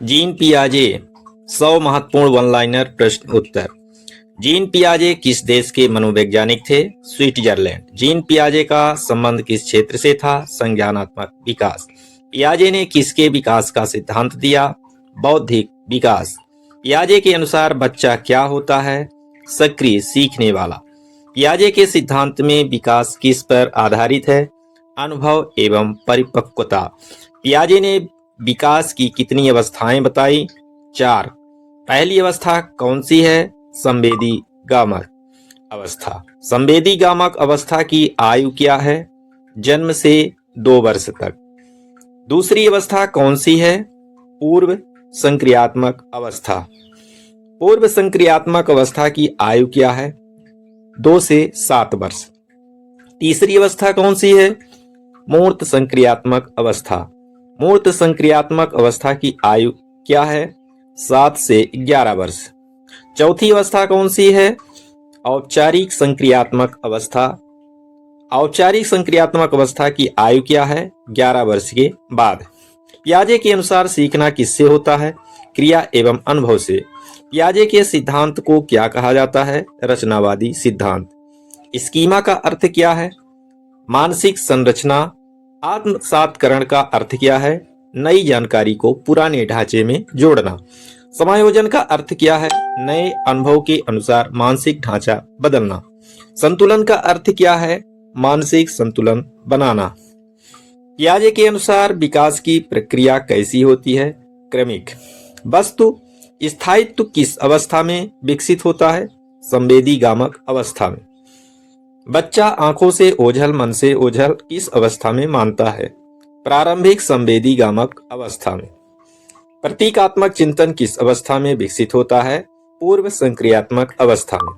Gene पियाजे 100 महत्वपूर्ण one liner प्रश्न उत्तर। Gene पियाजे किस देश के मनोवैज्ञानिक थे? स्विट्जरलैंड। जीन पियाजे का संबंध किस क्षेत्र से था? संज्ञानात्मक विकास। पियाजे ने किसके विकास का सिद्धांत दिया? बौद्धिक विकास। पियाजे के अनुसार बच्चा क्या होता है? सक्रिय सीखने वाला। पियाजे के सिद्धांत में विकास किस पर आधारित है? अनुभव एवं परिपक्वता। पियाजे ने विकास की कितनी अवस्थाएं बताई? 4। पहली अवस्था कौन सी है? संवेदी गामक अवस्था। संवेदी गामक अवस्था की आयु क्या है? जन्म से 2 वर्ष तक। दूसरी अवस्था कौन सी है? पूर्व संक्रियात्मक अवस्था। पूर्व संक्रियात्मक अवस्था की आयु क्या है? 2 से 7 वर्ष। तीसरी अवस्था कौन सी है? मूर्त संक्रियात्मक अवस्था। मूर्त संक्रियात्मक अवस्था की आयु क्या है? 7 से 11 वर्ष। चौथी अवस्था कौन सी है? औपचारिक संक्रियात्मक अवस्था। औपचारिक संक्रियात्मक अवस्था की आयु क्या है? 11 वर्ष के बाद। पियाजे के अनुसार सीखना किससे होता है? क्रिया एवं अनुभव से। पियाजे के सिद्धांत को क्या कहा जाता है? रचनावादी सिद्धांत। स्कीमा का अर्थ क्या है? मानसिक संरचना। आत्मसातकरण का अर्थ क्या है? नई जानकारी को पुराने ढांचे में जोड़ना। समायोजन का अर्थ क्या है? नए अनुभव के अनुसार मानसिक ढांचा बदलना। संतुलन का अर्थ क्या है? मानसिक संतुलन बनाना। पियाजे के अनुसार विकास की प्रक्रिया कैसी होती है? क्रमिक। वस्तु स्थायित्व किस अवस्था में विकसित होता है? संवेदी गामक अवस्था में। बच्चा आंखों से ओझल मन से ओझल किस अवस्था में मानता है? प्रारंभिक संवेदी गामक अवस्था में। प्रतीकात्मक चिंतन किस अवस्था में विकसित होता है? पूर्व संक्रियात्मक अवस्था में।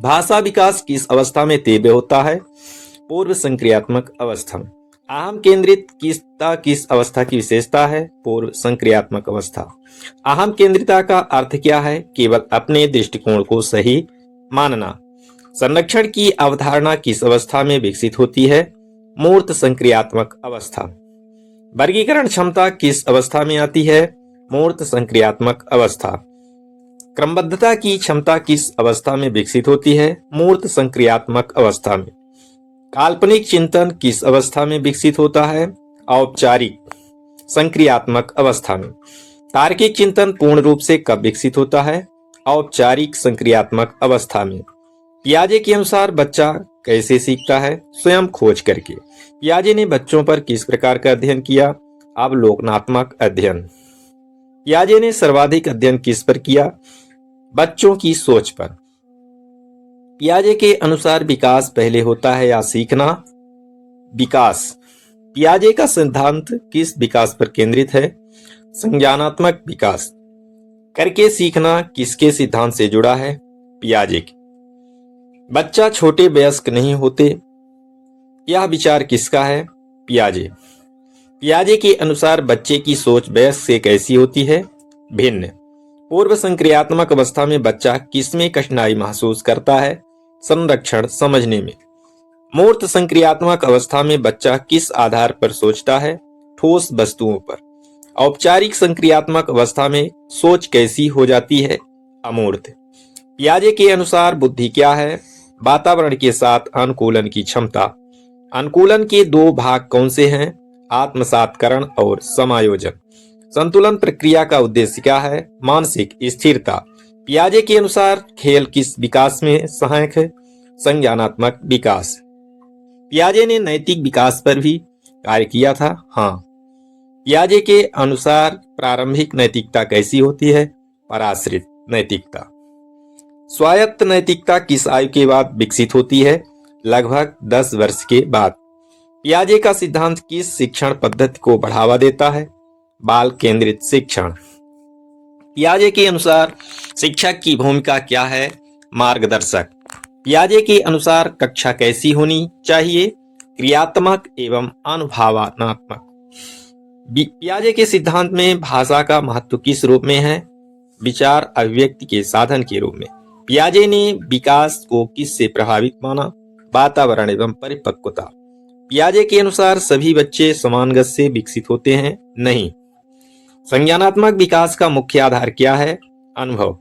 भाषा विकास किस अवस्था में तीव्र होता है? पूर्व संक्रियात्मक अवस्था में। अहम केंद्रित किस अवस्था की विशेषता है? पूर्व संक्रियात्मक अवस्था। अहम केंद्रिता का अर्थ क्या है? केवल अपने दृष्टिकोण को सही मानना। संरक्षण की अवधारणा किस अवस्था में विकसित होती है? मूर्त संक्रियात्मक अवस्था। वर्गीकरण क्षमता किस अवस्था में आती है? मूर्त संक्रियात्मक अवस्था। क्रमबद्धता की क्षमता किस अवस्था में विकसित होती है? मूर्त संक्रियात्मक अवस्था में। काल्पनिक चिंतन किस अवस्था में विकसित होता है? औपचारिक संक्रियात्मक अवस्था में। तार्किक चिंतन पूर्ण रूप से कब विकसित होता है? औपचारिक संक्रियात्मक अवस्था में। पियाजे के अनुसार बच्चा कैसे सीखता है? स्वयं खोज करके। पियाजे ने बच्चों पर किस प्रकार का अध्ययन किया? अवलोकनात्मक अध्ययन। पियाजे ने सर्वाधिक अध्ययन किस पर किया? बच्चों की सोच पर। पियाजे के अनुसार विकास पहले होता है या सीखना? विकास। पियाजे का सिद्धांत किस विकास पर केंद्रित है? संज्ञानात्मक विकास। करके सीखना किसके सिद्धांत से जुड़ा है? पियाजे के। बच्चा छोटे वयस्क नहीं होते, यह विचार किसका है? पियाजे। पियाजे के अनुसार बच्चे की सोच वयस्क से कैसी होती है? भिन्न। पूर्व संक्रियात्मक अवस्था में बच्चा किसमें कठिनाई महसूस करता है? संरक्षण समझने में। मूर्त संक्रियात्मक अवस्था में बच्चा किस आधार पर सोचता है? ठोस वस्तुओं पर। औपचारिक संक्रियात्मक अवस्था में सोच कैसी हो जाती है? अमूर्त। पियाजे के अनुसार बुद्धि क्या है? वातावरण के साथ अनुकूलन की क्षमता। अनुकूलन के 2 भाग कौन से हैं? आत्मसातकरण और समायोजन। संतुलन प्रक्रिया का उद्देश्य क्या है? मानसिक स्थिरता। पियाजे के अनुसार खेल किस विकास में सहायक है? संज्ञानात्मक विकास। पियाजे ने नैतिक विकास पर भी कार्य किया था? हाँ। पियाजे के अनुसार प्रारंभिक नैतिकता कैसी होती है? पराश्रित नैतिकता। स्वायत्त नैतिकता किस आयु के बाद विकसित होती है? लगभग 10 वर्ष के बाद। पियाजे का सिद्धांत किस शिक्षण पद्धति को बढ़ावा देता है? बाल केंद्रित शिक्षण। पियाजे के अनुसार शिक्षक की भूमिका क्या है? मार्गदर्शक। पियाजे के अनुसार कक्षा कैसी होनी चाहिए? क्रियात्मक एवं अनुभवात्मक। पियाजे के सिद्धांत में भाषा का महत्व किस रूप में है? विचार अभिव्यक्ति के साधन के रूप में। पियाजे ने विकास को किससे प्रभावित माना? वातावरण एवं परिपक्वता। पियाजे के अनुसार सभी बच्चे समान गति से विकसित होते हैं? नहीं। संज्ञानात्मक विकास का मुख्य आधार क्या है? अनुभव।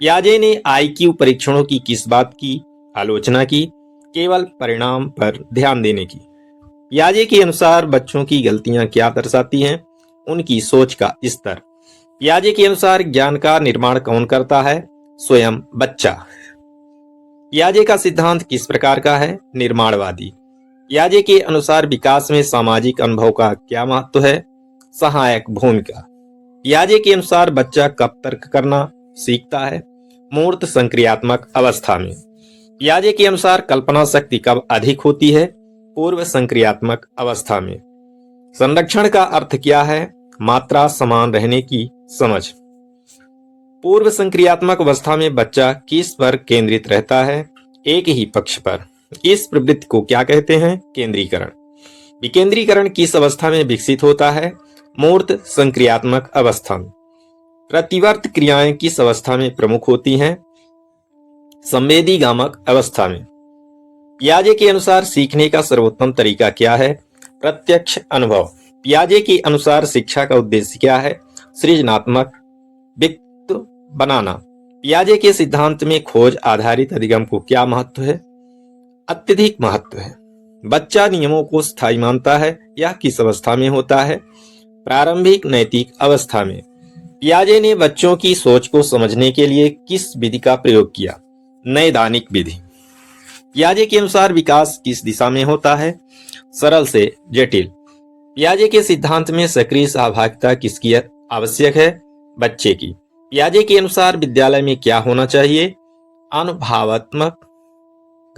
पियाजे ने आईक्यू परीक्षणों की किस बात की आलोचना की? केवल परिणाम पर ध्यान देने की। पियाजे के अनुसार बच्चों की गलतियां क्या दर्शाती हैं? उनकी सोच का स्तर। पियाजे के अनुसार ज्ञान का निर्माण कौन करता है? स्वयं बच्चा। पियाजे का सिद्धांत किस प्रकार का है? निर्माणवादी। पियाजे के अनुसार विकास में सामाजिक अनुभव का क्या महत्व है? सहायक भूमिका। पियाजे के अनुसार बच्चा कब तर्क करना सीखता है? मूर्त संक्रियात्मक अवस्था में। पियाजे के अनुसार कल्पना शक्ति कब अधिक होती है? पूर्व संक्रियात्मक अवस्था में। संरक्षण का अर्थ क्या है? मात्रा समान रहने की समझ। पूर्व संक्रियात्मक अवस्था में बच्चा किस पर केंद्रित रहता है? एक ही पक्ष पर। इस प्रवृत्ति को क्या कहते हैं? केंद्रीकरण। विकेंद्रीकरण किस अवस्था में विकसित होता है? मूर्त संक्रियात्मक अवस्था में। प्रतिवर्त क्रियाएं किस अवस्था में प्रमुख होती हैं? संवेदीगामक अवस्था में। पियाजे के अनुसार सीखने का सर्वोत्तम तरीका क्या है? प्रत्यक्ष अनुभव। पियाजे के अनुसार शिक्षा का उद्देश्य क्या है? सृजनात्मक व्यक्तित्व बनाना। पियाजे के सिद्धांत में खोज आधारित अधिगम को क्या महत्व है? अत्यधिक महत्व है। बच्चा नियमों को स्थायी मानता है। यह किस अवस्था में होता है? प्रारंभिक नैतिक अवस्था में। पियाजे ने बच्चों की सोच को समझने के लिए किस विधि का प्रयोग किया? नैदानिक विधि। पियाजे के अनुसार विकास किस दिशा में होता है? सरल से जटिल। पियाजे के सिद्धांत में सक्रिय सहभागिता किसकी आवश्यक है? बच्चे की। पियाजे के अनुसार विद्यालय में क्या होना चाहिए? अनुभवात्मक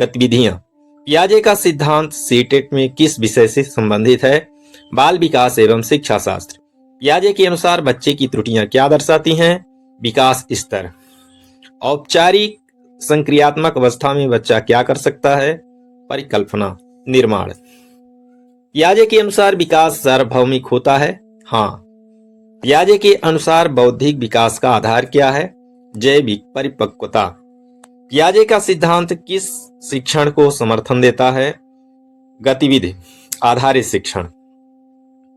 गतिविधियां। पियाजे का सिद्धांत सीटेट में किस विषय से संबंधित है? बाल विकास एवं शिक्षा शास्त्र। पियाजे के अनुसार बच्चे की त्रुटियां क्या दर्शाती हैं? विकास स्तर। औपचारिक संक्रियात्मक अवस्था में बच्चा क्या कर सकता है? परिकल्पना, निर्माण। पियाजे के अनुसार विकास सार्वभौमिक होता है? हाँ। पियाजे के अनुसार बौद्धिक विकास का आधार क्या है? जैविक परिपक्वता। पियाजे का सिद्धांत किस शिक्षण को समर्थन देता है? गतिविधि आधारित शिक्षण।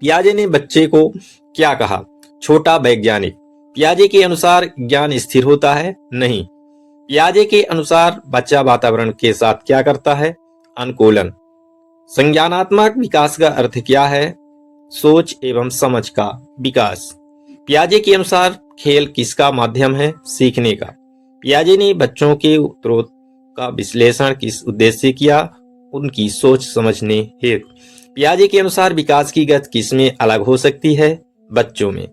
पियाजे ने बच्चे को क्या कहा? छोटा वैज्ञानिक। पियाजे के अनुसार ज्ञान स्थिर होता है? नहीं। पियाजे के अनुसार बच्चा वातावरण के साथ क्या करता है? अनुकूलन। संज्ञानात्मक विकास का अर्थ क्या है? सोच एवं समझ का विकास। पियाजे के अनुसार खेल किसका माध्यम है? सीखने का। पियाजे ने बच्चों के उत्तरों का विश्लेषण किस उद्देश्य से किया? उनकी सोच समझने हेतु। पियाजे के अनुसार विकास की गति किसमें अलग हो सकती है? बच्चों में।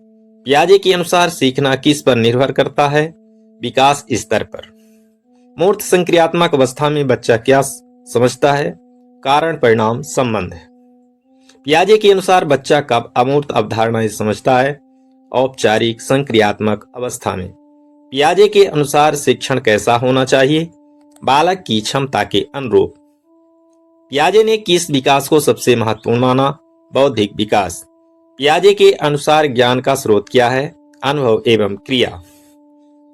पियाजे के अनुसार सीखना किस पर निर्भर करता है? विकास स्तर पर। मूर्त संक्रियात्मक अवस्था में बच्चा क्या समझता है? कारण परिणाम संबंध। पियाजे के अनुसार बच्चा कब अमूर्त अवधारणाएं समझता है? औपचारिक संक्रियात्मक अवस्था में। पियाजे के अनुसार शिक्षण कैसा होना चाहिए? बालक की क्षमता के अनुरूप। पियाजे ने किस विकास को सबसे महत्वपूर्ण माना? बौद्धिक विकास। पियाजे के अनुसार ज्ञान का स्रोत क्या है? अनुभव एवं क्रिया।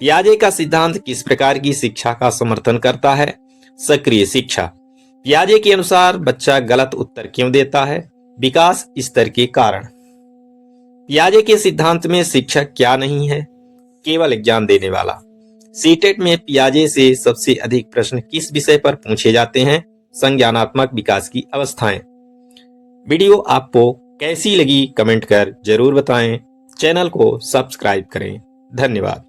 पियाजे का सिद्धांत किस प्रकार की शिक्षा का समर्थन करता है? सक्रिय शिक्षा। पियाजे के अनुसार बच्चा गलत उत्तर क्यों देता है? विकास स्तर के कारण। पियाजे के सिद्धांत में शिक्षक क्या नहीं है? केवल ज्ञान देने वाला। सीटेट में पियाजे से सबसे अधिक प्रश्न किस विषय पर पूछे जाते हैं? संज्ञानात्मक विकास की अवस्थाएं। वीडियो आपको कैसी लगी कमेंट कर जरूर बताएं। चैनल को सब्सक्राइब करें। धन्यवाद।